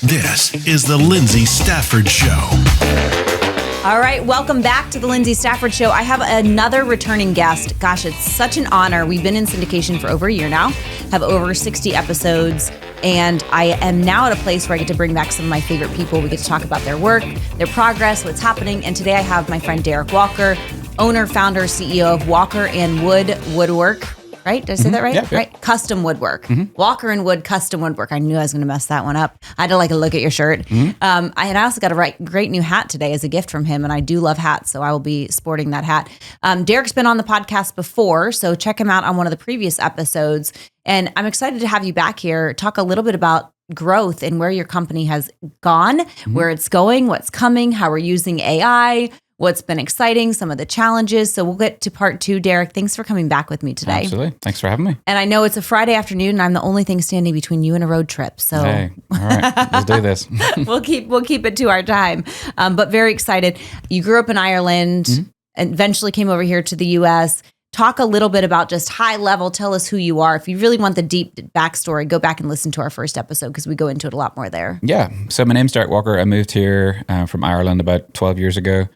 This is the Lyndsay Stafford Show. All right, welcome back to the Lyndsay Stafford Show. I have another returning guest. Gosh, it's such an honor. We've been in syndication for over a year now, have over 60 episodes, and I am now at a place where I get to bring back some of my favorite people. We get to talk about their work, their progress, what's happening, and today I have my friend Derek Walker, owner, founder, CEO of Walker and Wood Woodwork. Right? Did I say that right? Yeah. Right. Custom Woodwork. Walker and Wood Custom Woodwork. I knew I was going to mess that one up. I had to like a look at your shirt. I also got a great new hat today as a gift from him, and I do love hats, so I will be sporting that hat. Derek's been on the podcast before, so check him out on one of the previous episodes. And I'm excited to have you back here, talk a little bit about growth and where your company has gone, where it's going, what's coming, how we're using AI, what's been exciting, some of the challenges. So we'll get to part 2. Derek, thanks for coming back with me today. Absolutely. Thanks for having me. And I know it's a Friday afternoon and I'm the only thing standing between you and a road trip. So Hey, all right, let's do this. we'll keep it to our time. But very excited. You grew up in Ireland and eventually came over here to the US. Talk a little bit about just high level. Tell us who you are. If you really want the deep backstory, go back and listen to our first episode because we go into it a lot more there. Yeah. So my name's Derek Walker. I moved here from Ireland about 12 years ago.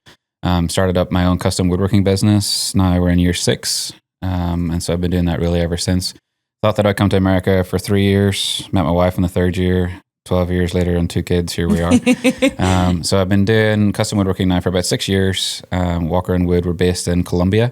Started up my own custom woodworking business. Now we're in year 6. And so I've been doing that really ever since. Thought that I'd come to America for 3 years. Met my wife in the 3rd year. 12 years later and 2 kids, here we are. So I've been doing custom woodworking now for about 6 years. Walker and Wood, we're based in Columbia,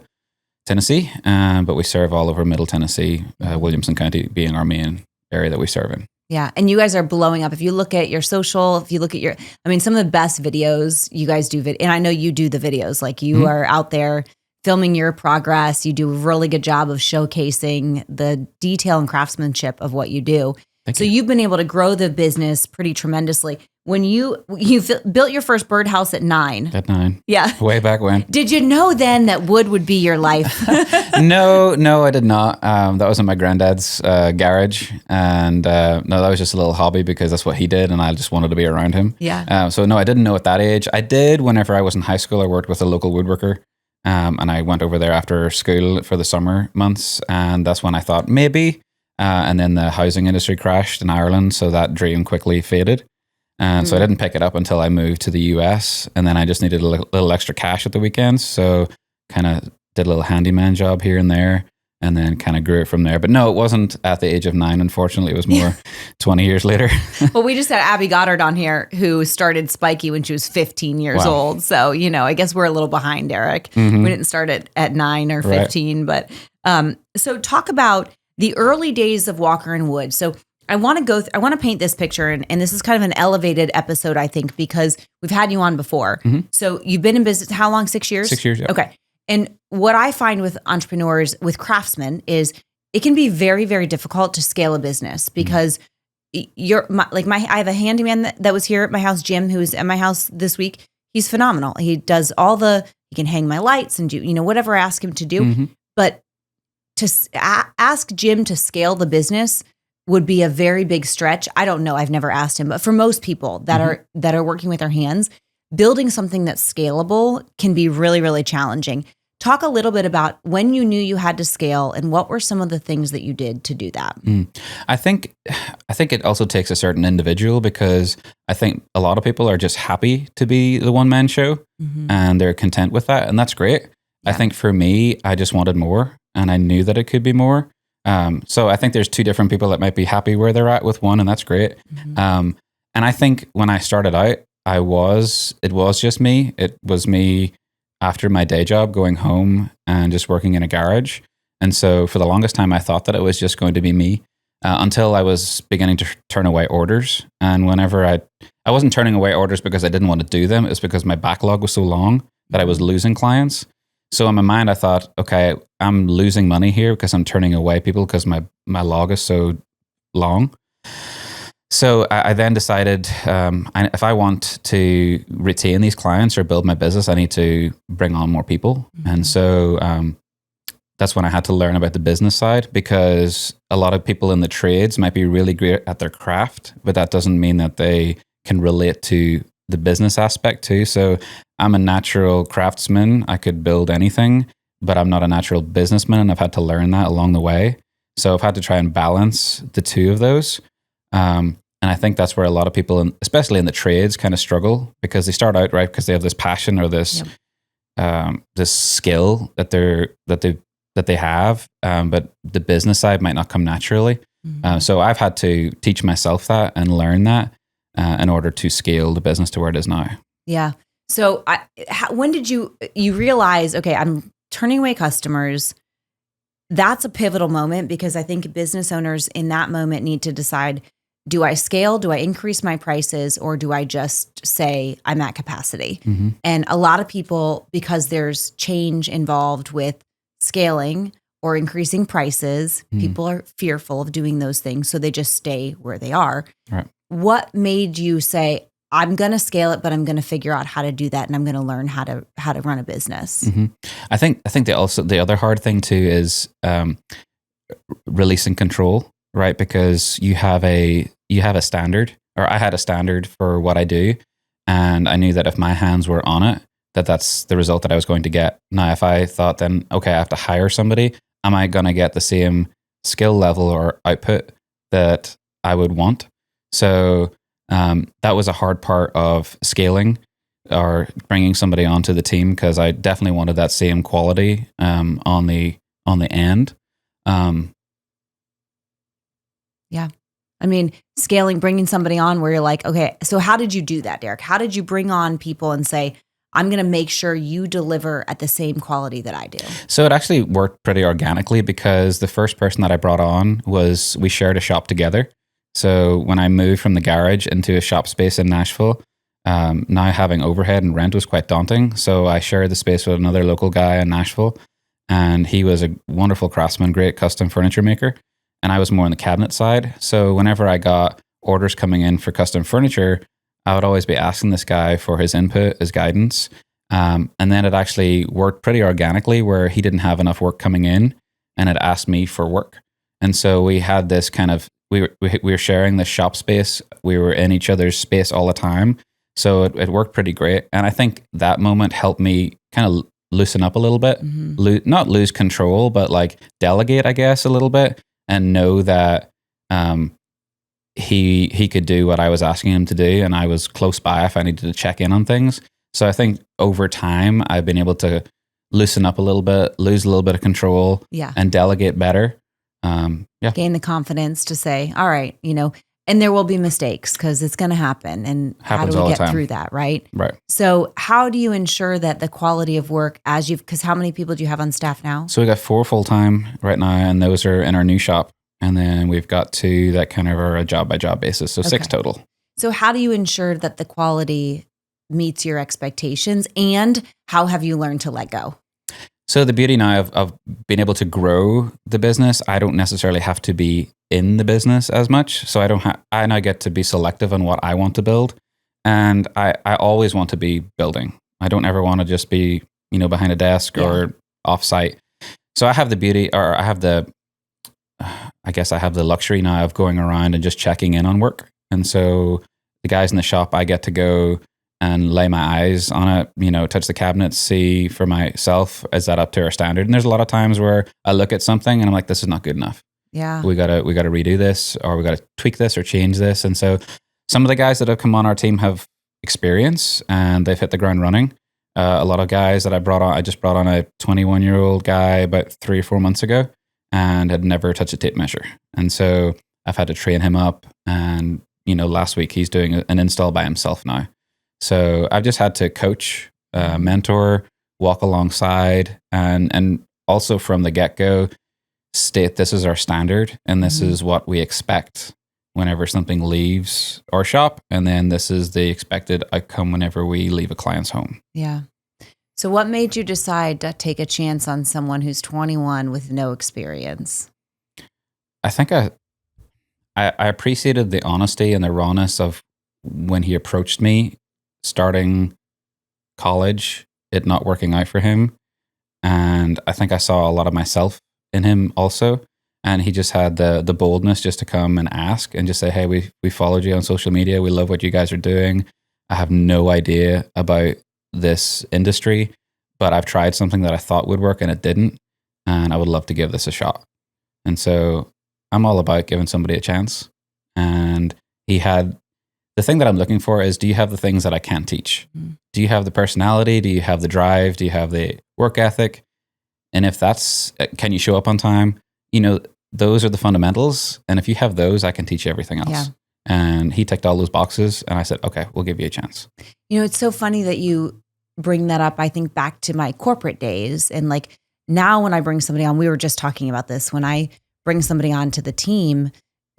Tennessee, but we serve all over Middle Tennessee, Williamson County being our main area that we serve in. Yeah. And you guys are blowing up. If you look at your social, if you look at some of the best videos you guys do, and I know you do the videos, like you are out there filming your progress. You do a really good job of showcasing the detail and craftsmanship of what you do. So you've been able to grow the business pretty tremendously. When you built your first birdhouse at 9. At 9. Yeah. Way back when. Did you know then that wood would be your life? No, I did not. That was in my granddad's garage. And no, that was just a little hobby because that's what he did. And I just wanted to be around him. Yeah. So no, I didn't know at that age. I did whenever I was in high school. I worked with a local woodworker. And I went over there after school for the summer months. And that's when I thought maybe. And then the housing industry crashed in Ireland. So that dream quickly faded. And so I didn't pick it up until I moved to the US. And then I just needed a little extra cash at the weekends. So kind of did a little handyman job here and there and then kind of grew it from there. But no, it wasn't at the age of 9, unfortunately. It was more 20 years later. Well, we just had Abby Goddard on here who started Spiky when she was 15 years old. So, I guess we're a little behind, Eric. We didn't start at 9 or 15. Right. But so talk about the early days of Walker and Wood. So I want to paint this picture, and this is kind of an elevated episode, I think, because we've had you on before. So you've been in business, how long? 6 years? 6 years, yeah. Okay. And what I find with entrepreneurs, with craftsmen, is it can be very, very difficult to scale a business because I have a handyman that was here at my house, Jim, who was at my house this week. He's phenomenal. He does he can hang my lights and do, whatever I ask him to do. But to ask Jim to scale the business would be a very big stretch. I don't know. I've never asked him, but for most people that are working with their hands, building something that's scalable can be really, really challenging. Talk a little bit about when you knew you had to scale and what were some of the things that you did to do that. I think it also takes a certain individual because I think a lot of people are just happy to be the one-man show and they're content with that. And that's great. Yeah. I think for me, I just wanted more and I knew that it could be more. So I think there's 2 different people that might be happy where they're at with one, and that's great. And I think when I started out, it was just me. It was me after my day job going home and just working in a garage. And so for the longest time, I thought that it was just going to be me until I was beginning to turn away orders. And whenever I wasn't turning away orders because I didn't want to do them, it was because my backlog was so long that I was losing clients. So in my mind, I thought, okay, I'm losing money here because I'm turning away people because my log is so long. So I then decided if I want to retain these clients or build my business, I need to bring on more people. And so that's when I had to learn about the business side because a lot of people in the trades might be really great at their craft, but that doesn't mean that they can relate to the business aspect too. So I'm a natural craftsman. I could build anything, but I'm not a natural businessman. And I've had to learn that along the way. So I've had to try and balance the 2 of those. And I think that's where a lot of people, especially in the trades, kind of struggle because they start out right because they have this passion or this this skill that they have, but the business side might not come naturally. So I've had to teach myself that and learn that in order to scale the business to where it is now. Yeah. So when did you realize, okay, I'm turning away customers? That's a pivotal moment because I think business owners in that moment need to decide, do I scale? Do I increase my prices? Or do I just say I'm at capacity? And a lot of people, because there's change involved with scaling or increasing prices, people are fearful of doing those things. So they just stay where they are. Right. What made you say, I'm going to scale it, but I'm going to figure out how to do that, and I'm going to learn how to run a business? I think the other hard thing too is releasing control, right? Because you have a standard, or I had a standard for what I do, and I knew that if my hands were on it, that's the result that I was going to get. Now, if I thought then, okay, I have to hire somebody, am I going to get the same skill level or output that I would want? So that was a hard part of scaling or bringing somebody onto the team, because I definitely wanted that same quality on the end. Yeah. I mean, scaling, bringing somebody on where you're like, okay, so how did you do that, Derek? How did you bring on people and say, I'm going to make sure you deliver at the same quality that I do? So it actually worked pretty organically, because the first person that I brought on we shared a shop together. So when I moved from the garage into a shop space in Nashville, now having overhead and rent was quite daunting. So I shared the space with another local guy in Nashville, and he was a wonderful craftsman, great custom furniture maker. And I was more on the cabinet side. So whenever I got orders coming in for custom furniture, I would always be asking this guy for his input, his guidance. And then it actually worked pretty organically, where he didn't have enough work coming in and had asked me for work. And so we had this kind of, we were sharing the shop space. We were in each other's space all the time. So it worked pretty great. And I think that moment helped me kind of loosen up a little bit, not lose control, but like delegate, I guess, a little bit, and know that he could do what I was asking him to do, and I was close by if I needed to check in on things. So I think over time, I've been able to loosen up a little bit, lose a little bit of control, and delegate better. Gain the confidence to say, all right, and there will be mistakes because it's going to happen. And how do we get through that, right? Right. So how do you ensure that the quality of work because how many people do you have on staff now? So we got 4 full-time right now, and those are in our new shop. And then we've got 2 that kind of are a job-by-job basis. So 6 total. So how do you ensure that the quality meets your expectations, and how have you learned to let go? So the beauty now of being able to grow the business, I don't necessarily have to be in the business as much. So I now get to be selective on what I want to build. And I always want to be building. I don't ever want to just be, behind a desk or off-site. So I have the beauty, or I have the luxury now of going around and just checking in on work. And so the guys in the shop, I get to go and lay my eyes on it, touch the cabinets, see for myself, is that up to our standard? And there's a lot of times where I look at something and I'm like, this is not good enough. Yeah. We gotta redo this, or we gotta tweak this or change this. And so some of the guys that have come on our team have experience and they've hit the ground running. A lot of guys that I just brought on a 21-year-old guy about 3 or 4 months ago and had never touched a tape measure. And so I've had to train him up. And, last week he's doing an install by himself now. So I've just had to coach, mentor, walk alongside, and also from the get-go state this is our standard and this is what we expect whenever something leaves our shop. And then this is the expected outcome whenever we leave a client's home. Yeah. So what made you decide to take a chance on someone who's 21 with no experience? I think I appreciated the honesty and the rawness of when he approached me starting college, it not working out for him. And I think I saw a lot of myself in him also. And he just had the boldness just to come and ask and just say, hey, we followed you on social media. We love what you guys are doing. I have no idea about this industry, but I've tried something that I thought would work and it didn't. And I would love to give this a shot. And so I'm all about giving somebody a chance. And he had the thing that I'm looking for is, do you have the things that I can't teach? Do you have the personality? Do you have the drive? Do you have the work ethic? And if that's, can you show up on time? Those are the fundamentals. And if you have those, I can teach you everything else. Yeah. And he ticked all those boxes. And I said, okay, we'll give you a chance. It's so funny that you bring that up. I think back to my corporate days. And like now when I bring somebody on, we were just talking about this, when I bring somebody on to the team,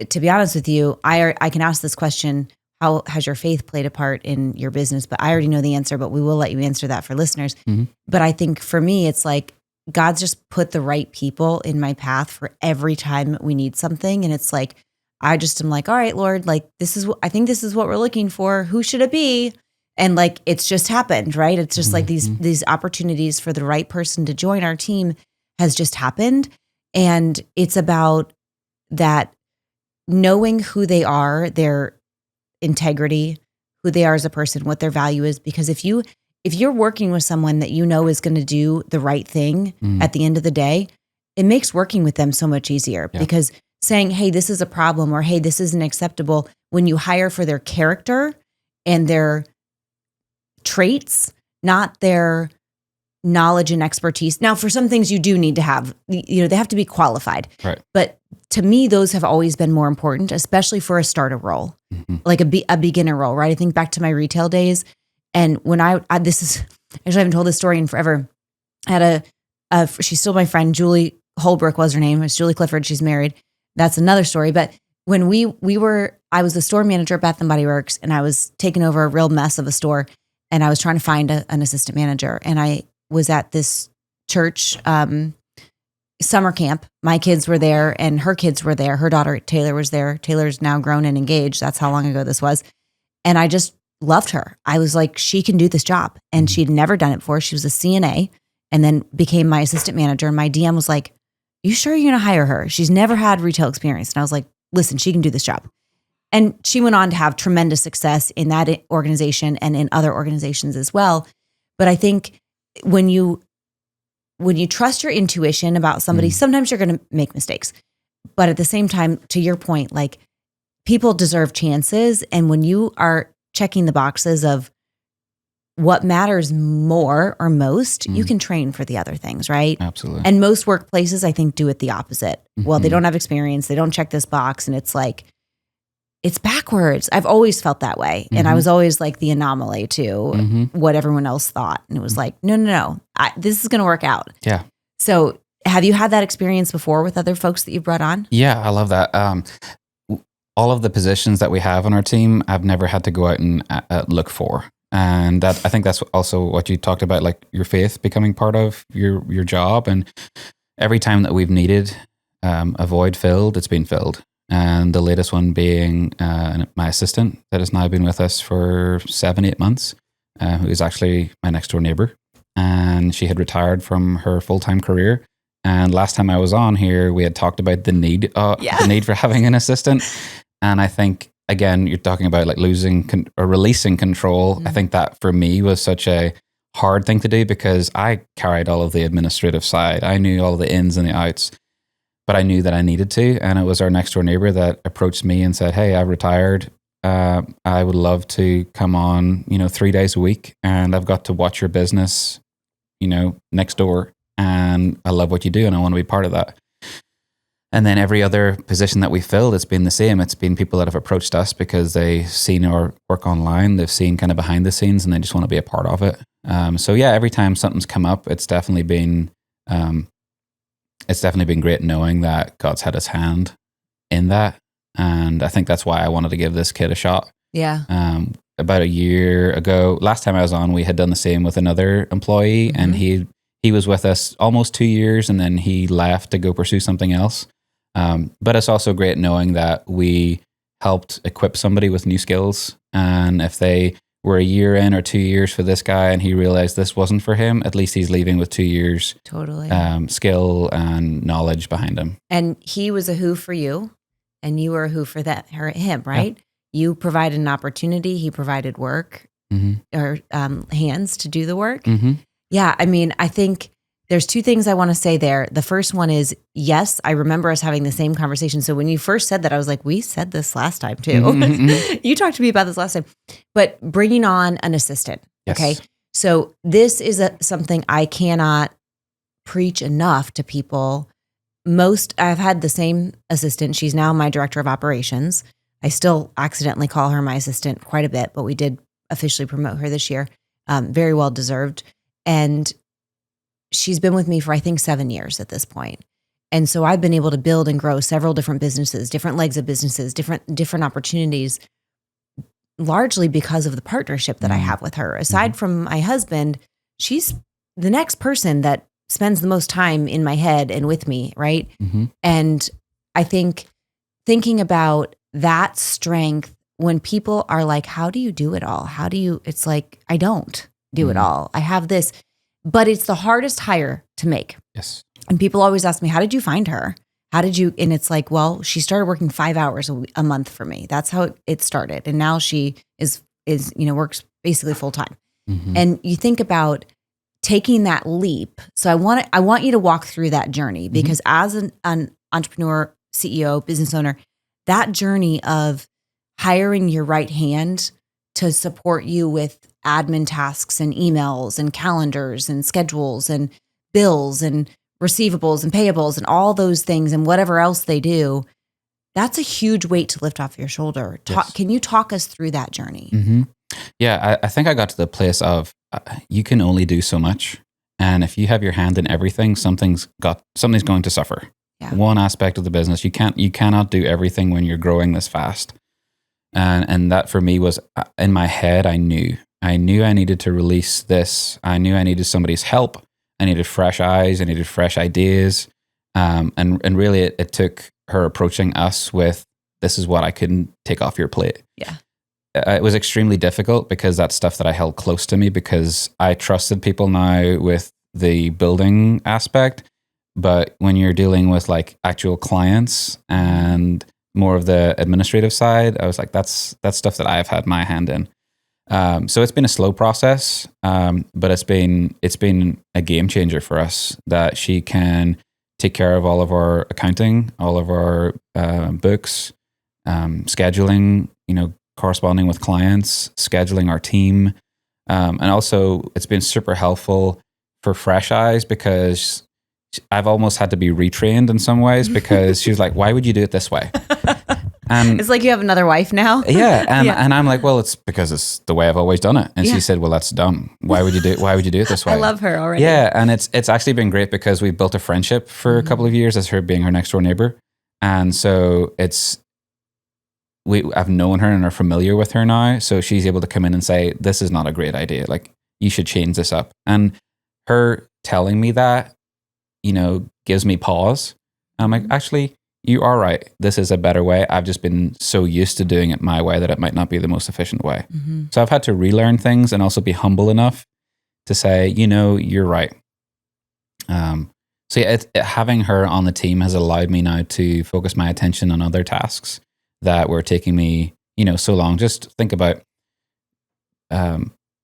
to be honest with you, I can ask this question, how has your faith played a part in your business? But I already know the answer, but we will let you answer that for listeners. Mm-hmm. But I think for me, it's like God's just put the right people in my path for every time we need something. And it's like, I just am like, all right, Lord, like I think this is what we're looking for. Who should it be? And like, it's just happened, right? It's just like these opportunities for the right person to join our team has just happened. And it's about that knowing who they are, their integrity, who they are as a person, what their value is. Because if you're working with someone that is going to do the right thing at the end of the day, it makes working with them so much easier. Yeah. Because saying, hey, this is a problem, or hey, this isn't acceptable, when you hire for their character and their traits, not their knowledge and expertise. Now, for some things you do need to have, they have to be qualified. Right. But to me, those have always been more important, especially for a starter role, like a beginner role, right? I think back to my retail days. And when I haven't told this story in forever. I had she's still my friend, Julie Holbrook was her name. It's Julie Clifford. She's married. That's another story. But when I was the store manager at Bath & Body Works, and I was taking over a real mess of a store, and I was trying to find an assistant manager. And I was at this church summer camp. My kids were there and her kids were there. Her daughter, Taylor, was there. Taylor's now grown and engaged. That's how long ago this was. And I just loved her. I was like, she can do this job. And she'd never done it before. She was a CNA and then became my assistant manager. And my DM was like, you sure you're going to hire her? She's never had retail experience. And I was like, listen, she can do this job. And she went on to have tremendous success in that organization and in other organizations as well. But I think when you trust your intuition about somebody, sometimes you're going to make mistakes. But at the same time, to your point, like, people deserve chances. And when you are checking the boxes of what matters more or most, you can train for the other things, right? Absolutely. And most workplaces, I think, do it the opposite. Well, they don't have experience. They don't check this box. And it's like, it's backwards. I've always felt that way. And I was always like the anomaly to what everyone else thought. And it was like, no. This is going to work out. Yeah. So have you had that experience before with other folks that you've brought on? Yeah, I love that. All of the positions that we have on our team, I've never had to go out and look for. And I think that's also what you talked about, like your faith becoming part of your job. And every time that we've needed a void filled, it's been filled. And the latest one being my assistant that has now been with us for 7-8 months, who is actually my next door neighbor. And she had retired from her full-time career. And last time I was on here, we had talked about the need for having an assistant. And I think, again, you're talking about like losing or releasing control. I think that for me was such a hard thing to do because I carried all of the administrative side. I knew all of the ins and the outs, but I knew that I needed to. And it was our next door neighbor that approached me and said, hey, I've retired. I would love to come on, 3 days a week, and I've got to watch your business, next door. And I love what you do and I want to be part of that. And then every other position that we filled, it's been the same. It's been people that have approached us because they've seen our work online, they've seen kind of behind the scenes, and they just want to be a part of it. So yeah, every time something's come up, it's definitely been great knowing that God's had his hand in that. And I think that's why I wanted to give this kid a shot. Yeah. About a year ago, last time I was on, we had done the same with another employee, and he was with us almost 2 years, and then he left to go pursue something else. But it's also great knowing that we helped equip somebody with new skills. And if they were a year in or 2 years for this guy and he realized this wasn't for him, at least he's leaving with 2 years totally skill and knowledge behind him. And he was a who for you, and you were a who for him, right? Yeah. You provided an opportunity. He provided work or hands to do the work. Yeah. I mean, I think there's two things I want to say there. The first one is, yes, I remember us having the same conversation. So when you first said that, I was like, we said this last time too. You talked to me about this last time. But bringing on an assistant, Yes. okay? So this is something I cannot preach enough to people. I've had the same assistant. She's now my director of operations. I still accidentally call her my assistant quite a bit, but we did officially promote her this year. Very well deserved. And she's been with me for, I think, 7 years at this point. And so I've been able to build and grow several different businesses, different legs of businesses, different opportunities, largely because of the partnership that I have with her. Aside from my husband, she's the next person that spends the most time in my head and with me, right? And I think thinking about that strength when people are like, how do you do it all? It's like, I don't do it all. I have this, but it's the hardest hire to make. Yes. And people always ask me, how did you find her? And it's like, well, she started working 5 hours a month for me. That's how it started. And now she is works basically full time. And you think about taking that leap. So I want you to walk through that journey, because as an entrepreneur, CEO, business owner, that journey of hiring your right hand to support you with admin tasks and emails and calendars and schedules and bills and receivables and payables and all those things and whatever else they do, that's a huge weight to lift off your shoulder. Yes. Can you talk us through that journey? Yeah, I think I got to the place of you can only do so much. And if you have your hand in everything, something's going to suffer. Yeah. One aspect of the business, you cannot do everything when you're growing this fast. And that for me was in my head, I knew I needed to release this. I knew I needed somebody's help. I needed fresh eyes. I needed fresh ideas. And really it took her approaching us with, this is what I couldn't take off your plate. Yeah. It was extremely difficult because that's stuff that I held close to me, because I trusted people now with the building aspect. But when you're dealing with like actual clients and more of the administrative side, I was like, that's stuff that I've had my hand in. So it's been a slow process, but it's been a game changer for us that she can take care of all of our accounting, all of our books, scheduling, corresponding with clients, scheduling our team. And also it's been super helpful for fresh eyes, because I've almost had to be retrained in some ways, because she was like, why would you do it this way? And it's like you have another wife now. Yeah. And I'm like, well, it's because it's the way I've always done it. And she said, well, that's dumb. Why would you do it this way? I love her already. Yeah. And it's actually been great, because we built a friendship for a couple of years as her being her next door neighbor. And so I've known her and are familiar with her now. So she's able to come in and say, this is not a great idea. Like, you should change this up. And her telling me that, gives me pause. I'm like, actually, you are right. This is a better way. I've just been so used to doing it my way that it might not be the most efficient way. So I've had to relearn things and also be humble enough to say, you're right. So yeah, having her on the team has allowed me now to focus my attention on other tasks that were taking me, so long. Just think about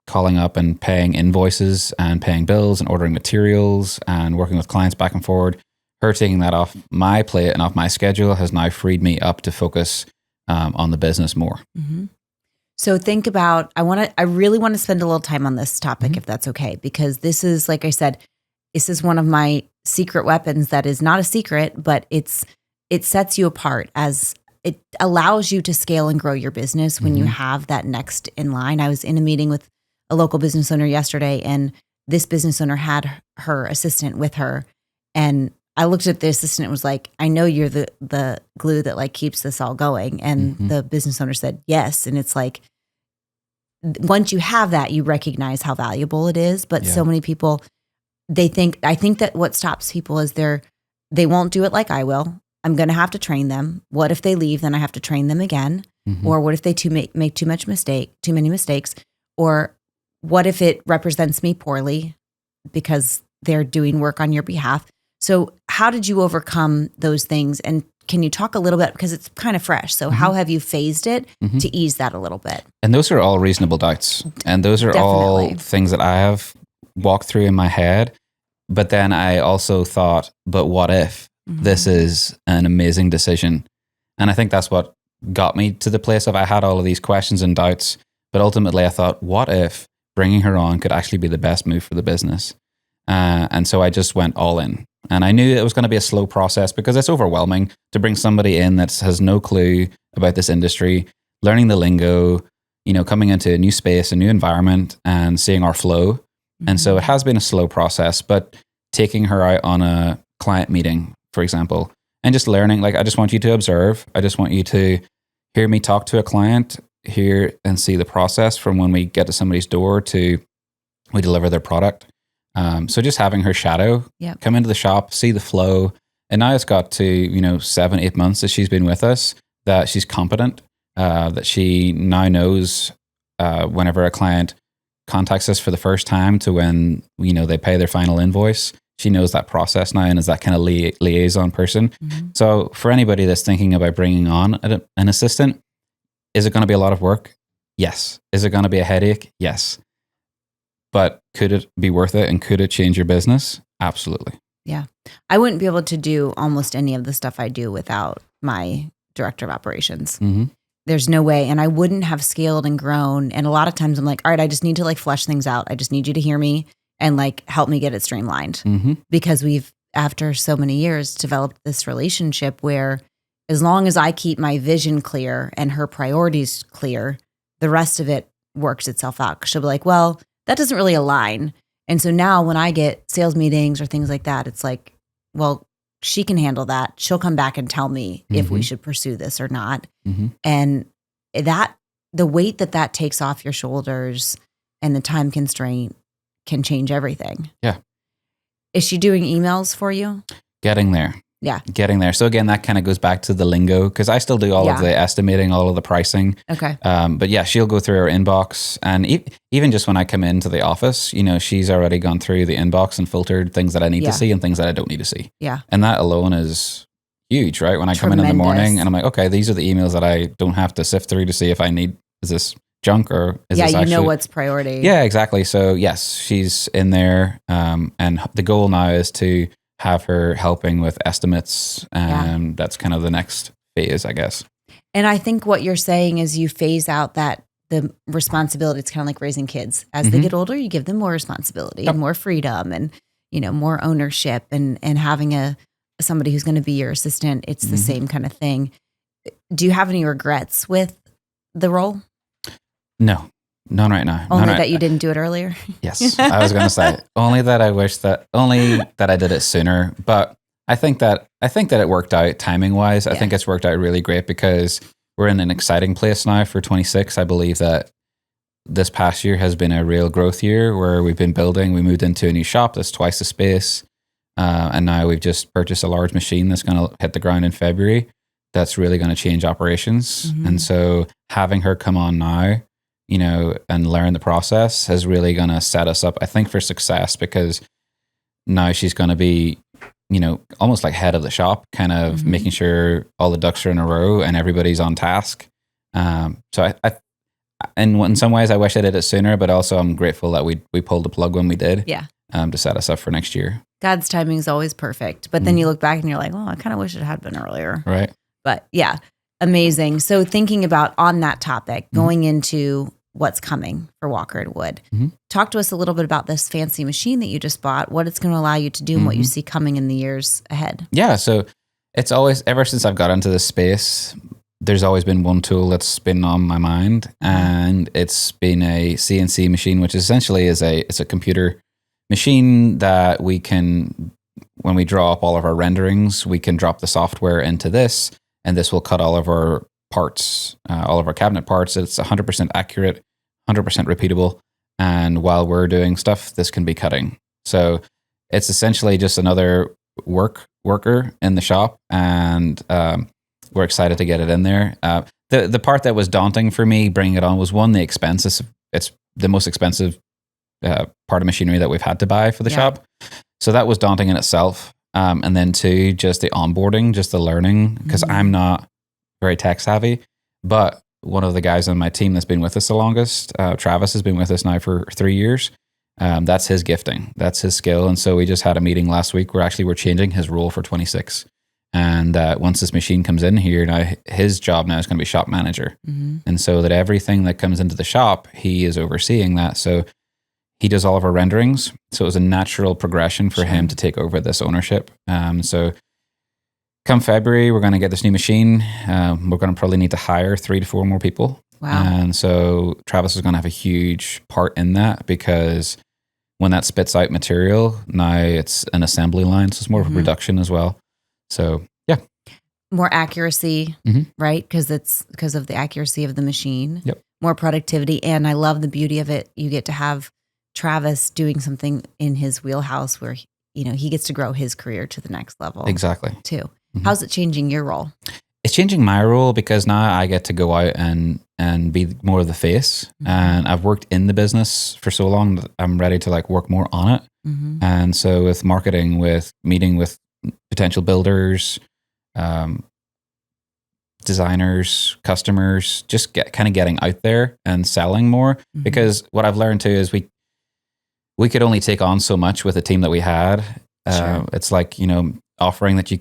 calling up and paying invoices and paying bills and ordering materials and working with clients back and forward. Her taking that off my plate and off my schedule has now freed me up to focus on the business more. So think about, I really want to spend a little time on this topic, if that's okay, because this is, like I said, this is one of my secret weapons that is not a secret, but it sets you apart, as it allows you to scale and grow your business when you have that next in line. I was in a meeting with a local business owner yesterday, and this business owner had her assistant with her. And I looked at the assistant and was like, I know you're the glue that like keeps this all going. And the business owner said, yes. And it's like, once you have that, you recognize how valuable it is. But so many people, I think that what stops people is they won't do it like I will. I'm going to have to train them. What if they leave? Then I have to train them again. Or what if they make too many mistakes? Or what if it represents me poorly because they're doing work on your behalf? So how did you overcome those things? And can you talk a little bit, because it's kind of fresh. So how have you phased it to ease that a little bit? And those are all reasonable doubts. And those are all things that I have walked through in my head. But then I also thought, but what if this is an amazing decision? And I think that's what got me to the place of I had all of these questions and doubts, but ultimately I thought, what if bringing her on could actually be the best move for the business? And so I just went all in. And I knew it was going to be a slow process because it's overwhelming to bring somebody in that has no clue about this industry, learning the lingo, coming into a new space, a new environment, and seeing our flow. And so it has been a slow process, but taking her out on a client meeting, for example, and just learning, I just want you to observe. I just want you to hear me talk to a client, hear and see the process from when we get to somebody's door to we deliver their product. So just having her shadow, come into the shop, see the flow. And now it's got to, 7-8 months that she's been with us, that she's competent, that she now knows whenever a client contacts us for the first time to when, they pay their final invoice. She knows that process now and is that kind of liaison person. So for anybody that's thinking about bringing on an assistant, is it going to be a lot of work? Yes. Is it going to be a headache? Yes. But could it be worth it and could it change your business? Absolutely. Yeah. I wouldn't be able to do almost any of the stuff I do without my director of operations. There's no way. And I wouldn't have scaled and grown. And a lot of times I'm like, all right, I just need to flesh things out. I just need you to hear me and help me get it streamlined. Because we've, after so many years, developed this relationship where as long as I keep my vision clear and her priorities clear, the rest of it works itself out. 'Cause she'll be like, well, that doesn't really align. And so now when I get sales meetings or things like that, it's like, well, she can handle that. She'll come back and tell me if we should pursue this or not. And that the weight that takes off your shoulders and the time constraint can change everything. Yeah. Is she doing emails for you? Getting there. Yeah. Getting there. So again, that kind of goes back to the lingo because I still do all of the estimating, all of the pricing. Okay. But yeah, she'll go through her inbox and even just when I come into the office, she's already gone through the inbox and filtered things that I need to see and things that I don't need to see. Yeah. And that alone is huge, right? When I come in the morning and I'm like, okay, these are the emails that I don't have to sift through to see if is this junk or is this actually... you know what's priority. Yeah, exactly. So yes, she's in there. And the goal now is to have her helping with estimates. And that's kind of the next phase, I guess. And I think what you're saying is you phase out the responsibility. It's kind of like raising kids. As they get older, you give them more responsibility and more freedom and, more ownership and having somebody who's going to be your assistant. It's the same kind of thing. Do you have any regrets with the role? No. None right now. Only that you didn't do it earlier? Yes. I was going to say only that I did it sooner, but I think that it worked out timing wise. I think it's worked out really great because we're in an exciting place now for 26. I believe that this past year has been a real growth year where we've been building. We moved into a new shop that's twice the space. And now we've just purchased a large machine that's going to hit the ground in February. That's really going to change operations. And so having her come on now, and learn the process is really going to set us up, I think, for success because now she's going to be, almost like head of the shop, kind of making sure all the ducks are in a row and everybody's on task. So in some ways I wish I did it sooner, but also I'm grateful that we pulled the plug when we did to set us up for next year. God's timing is always perfect. But then you look back and you're like, oh, I kind of wish it had been earlier. Right. But yeah, amazing. So thinking about on that topic, going into what's coming for Walker & Wood. Talk to us a little bit about this fancy machine that you just bought, what it's going to allow you to do and what you see coming in the years ahead. Yeah. So it's always, ever since I've got into this space, there's always been one tool that's been on my mind and it's been a CNC machine, which essentially it's a computer machine that we can, when we draw up all of our renderings, we can drop the software into this and this will cut all of our parts, all of our cabinet parts. It's 100% accurate, 100% repeatable. And while we're doing stuff, this can be cutting. So it's essentially just another worker in the shop. And we're excited to get it in there. The part that was daunting for me bringing it on was one, the expense. It's the most expensive part of machinery that we've had to buy for the shop. So that was daunting in itself. And then two, just the onboarding, just the learning, because I'm not very tech savvy, but one of the guys on my team that's been with us the longest, Travis, has been with us now for 3 years. That's his gifting. That's his skill. And so we just had a meeting last week where actually we're changing his role for 26. And once this machine comes in here, now his job now is going to be shop manager. And so that everything that comes into the shop, he is overseeing that. So he does all of our renderings. So it was a natural progression for him to take over this ownership. So come February, we're going to get this new machine. We're going to probably need to hire 3 to 4 more people. Wow. And so Travis is going to have a huge part in that, because when that spits out material, now it's an assembly line. So it's more of a production as well. So yeah. More accuracy, right? Because of the accuracy of the machine. Yep. More productivity. And I love the beauty of it. You get to have Travis doing something in his wheelhouse where, he gets to grow his career to the next level. Exactly. Too. How's it changing your role? It's changing my role because now I get to go out and be more of the face. And I've worked in the business for so long that I'm ready to work more on it. And so with marketing, with meeting with potential builders, designers, customers, just getting out there and selling more. Because what I've learned too is we could only take on so much with the team that we had. It's like, offering that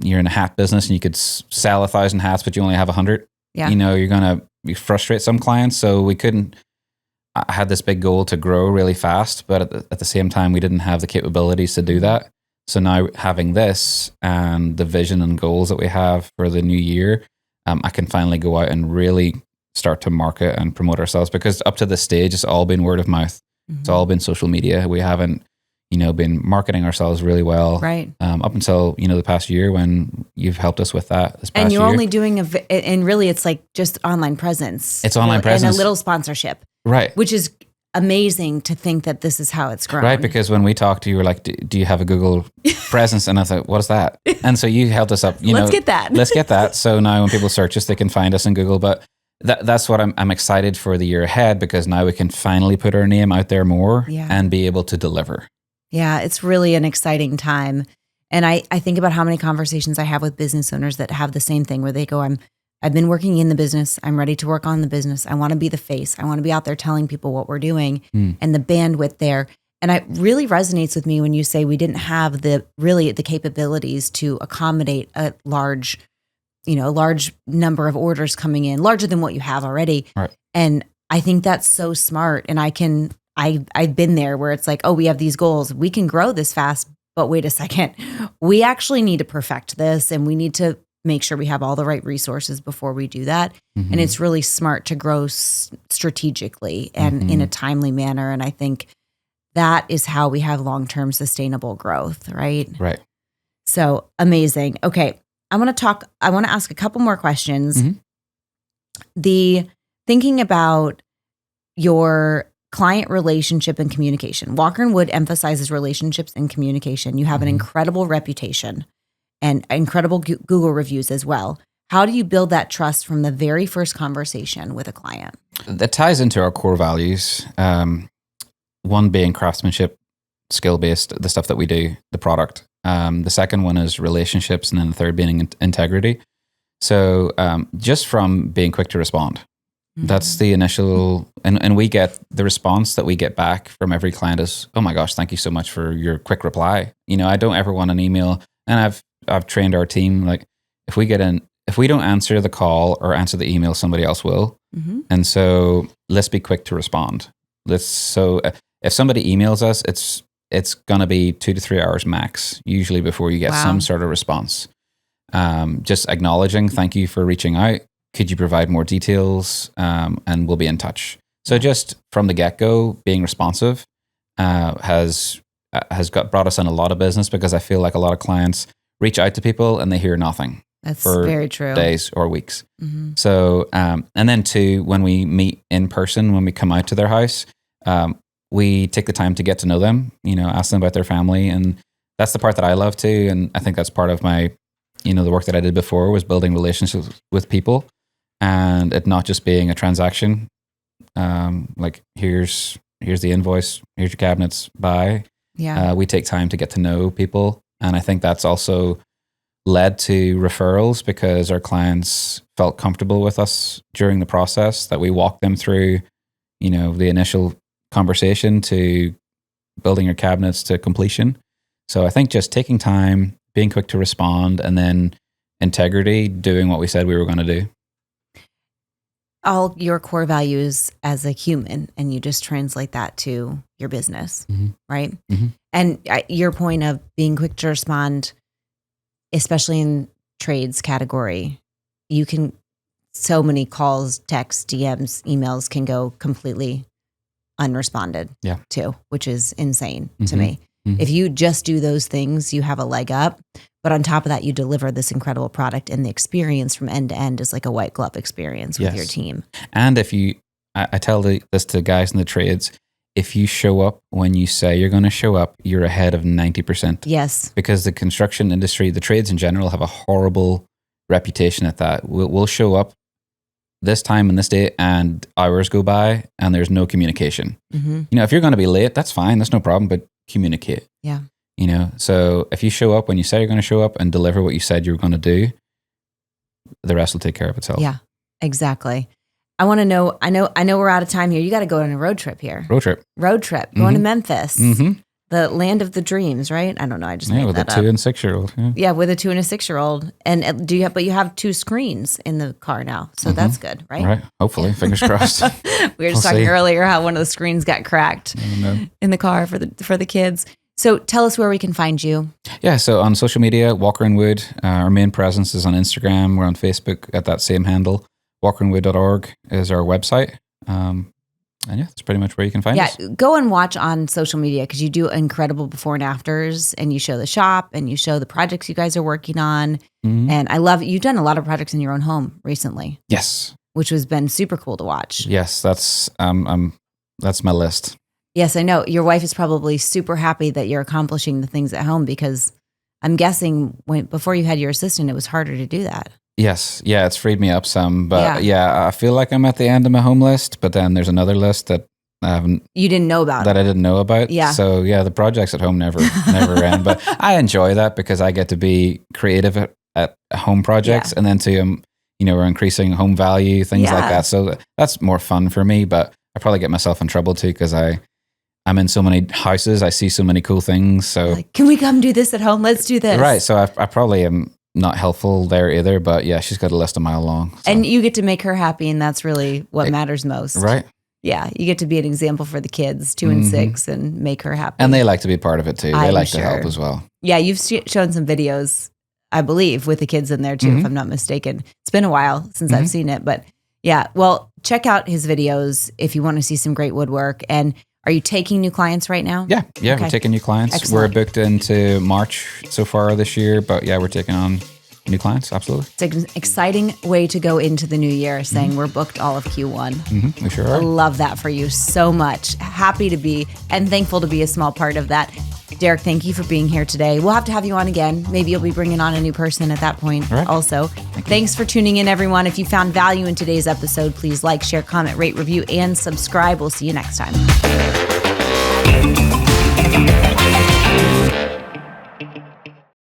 you're in a hat business and you could sell 1,000 hats, but you only have 100. Yeah. You're going to frustrate some clients. So I had this big goal to grow really fast, but at the same time, we didn't have the capabilities to do that. So now having this and the vision and goals that we have for the new year, I can finally go out and really start to market and promote ourselves, because up to this stage, it's all been word of mouth. It's all been social media. We haven't, been marketing ourselves really well. Right. Up until, the past year when you've helped us with that this past year. And you're only doing and really it's like just online presence. It's online presence. And a little sponsorship. Right. Which is amazing to think that this is how it's grown. Right. Because when we talked to you, were like, do you have a Google presence? And I thought, what is that? And so you helped us up, Let's get that. Let's get that. So now when people search us, they can find us in Google. But that's what I'm excited for the year ahead, because now we can finally put our name out there more and be able to deliver. Yeah, it's really an exciting time. And I think about how many conversations I have with business owners that have the same thing, where they go, I've been working in the business. I'm ready to work on the business. I want to be the face. I want to be out there telling people what we're doing and the bandwidth there. And it really resonates with me when you say we didn't have the capabilities to accommodate a large number of orders coming in, larger than what you have already. Right. And I think that's so smart. And I've been there where it's like, oh, we have these goals. We can grow this fast, but wait a second. We actually need to perfect this, and we need to make sure we have all the right resources before we do that. And it's really smart to grow strategically and in a timely manner. And I think that is how we have long-term sustainable growth, right? Right. So amazing. Okay. I want to ask a couple more questions. Thinking about your client relationship and communication. Walker & Wood emphasizes relationships and communication. You have an incredible reputation and incredible Google reviews as well. How do you build that trust from the very first conversation with a client? That ties into our core values. One being craftsmanship, skill-based, the stuff that we do, the product. The second one is relationships, and then the third being integrity. So just from being quick to respond, that's the initial, and we get the response that we get back from every client is, oh my gosh, thank you so much for your quick reply. I don't ever want an email, and I've trained our team, like if we don't answer the call or answer the email, somebody else will. And so let's be quick to respond. If somebody emails us, it's going to be 2 to 3 hours max, usually, before you get some sort of response. Just acknowledging, thank you for reaching out. Could you provide more details? And we'll be in touch. So just from the get-go, being responsive has brought us in a lot of business, because I feel like a lot of clients reach out to people and they hear nothing. That's for very true. Days or weeks. So, and then two, when we meet in person, when we come out to their house, we take the time to get to know them, ask them about their family. And that's the part that I love too. And I think that's part of my, the work that I did before was building relationships with people, and it not just being a transaction. Like here's the invoice, here's your cabinets, bye. Yeah. We take time to get to know people. And I think that's also led to referrals, because our clients felt comfortable with us during the process, that we walked them through, the initial conversation to building your cabinets to completion. So I think just taking time, being quick to respond, and then integrity, doing what we said we were going to do. All your core values as a human, and you just translate that to your business, right? And your point of being quick to respond, especially in trades category, you can, so many calls, texts, DMs, emails can go completely unresponded to, which is insane to me. If you just do those things, you have a leg up. But on top of that, you deliver this incredible product, and the experience from end to end is like a white glove experience with your team. And if you, I tell this to guys in the trades, if you show up when you say you're going to show up, you're ahead of 90%. Yes. Because the construction industry, the trades in general, have a horrible reputation at that. We'll show up this time and this day, and hours go by and there's no communication. You know, if you're going to be late, that's fine. That's no problem, but communicate. Yeah. You know, so if you show up when you say you're going to show up and deliver what you said you were going to do, the rest will take care of itself. Yeah, exactly. I want to know, I know we're out of time here. You got to go on a road trip here. Road trip. Going to Memphis. The land of the dreams, right? I don't know. I just made with that a 2 and 6 year old. Yeah, with a 2 and a 6 year old. And but you have 2 screens in the car now, so that's good, right? Right. Hopefully, fingers crossed. We were just talking earlier how one of the screens got cracked in the car for the kids. So tell us where we can find you. Yeah, so on social media, Walker and Wood. Our main presence is on Instagram. We're on Facebook at that same handle. walkerandwood.org is our website. And yeah, that's pretty much where you can find us. Yeah, go and watch on social media because you do incredible before and afters, and you show the shop and you show the projects you guys are working on. And I love, you've done a lot of projects in your own home recently. Yes. Which has been super cool to watch. Yes, that's my list. Yes, I know. Your wife is probably super happy that you're accomplishing the things at home because I'm guessing before you had your assistant, it was harder to do that. Yes. Yeah, it's freed me up some. But I feel like I'm at the end of my home list, but then there's another list that I haven't... You didn't know about. That I didn't know about. Yeah. So yeah, the projects at home never end. But I enjoy that because I get to be creative at home projects and then we're increasing home value, things like that. So that's more fun for me, but I probably get myself in trouble too because I'm in so many houses. I see so many cool things. So like, can we come do this at home? Let's do this. Right. So I probably am not helpful there either, but yeah, she's got a list a mile long. So. And you get to make her happy, and that's really what matters most. Right. Yeah. You get to be an example for the kids, 2 and 6, and make her happy. And they like to be part of it too. They like to help as well. Yeah. You've shown some videos, I believe, with the kids in there too, if I'm not mistaken. It's been a while since I've seen it, but yeah. Well, check out his videos if you want to see some great woodwork. And are you taking new clients right now? Yeah, okay. We're taking new clients. Excellent. We're booked into March so far this year, but yeah, we're taking on new clients, absolutely. It's an exciting way to go into the new year, saying we're booked all of Q1. We sure are. I love that for you so much. Happy to be and thankful to be a small part of that. Derek, thank you for being here today. We'll have to have you on again. Maybe you'll be bringing on a new person at that point also. Thanks for tuning in, everyone. If you found value in today's episode, please like, share, comment, rate, review, and subscribe. We'll see you next time.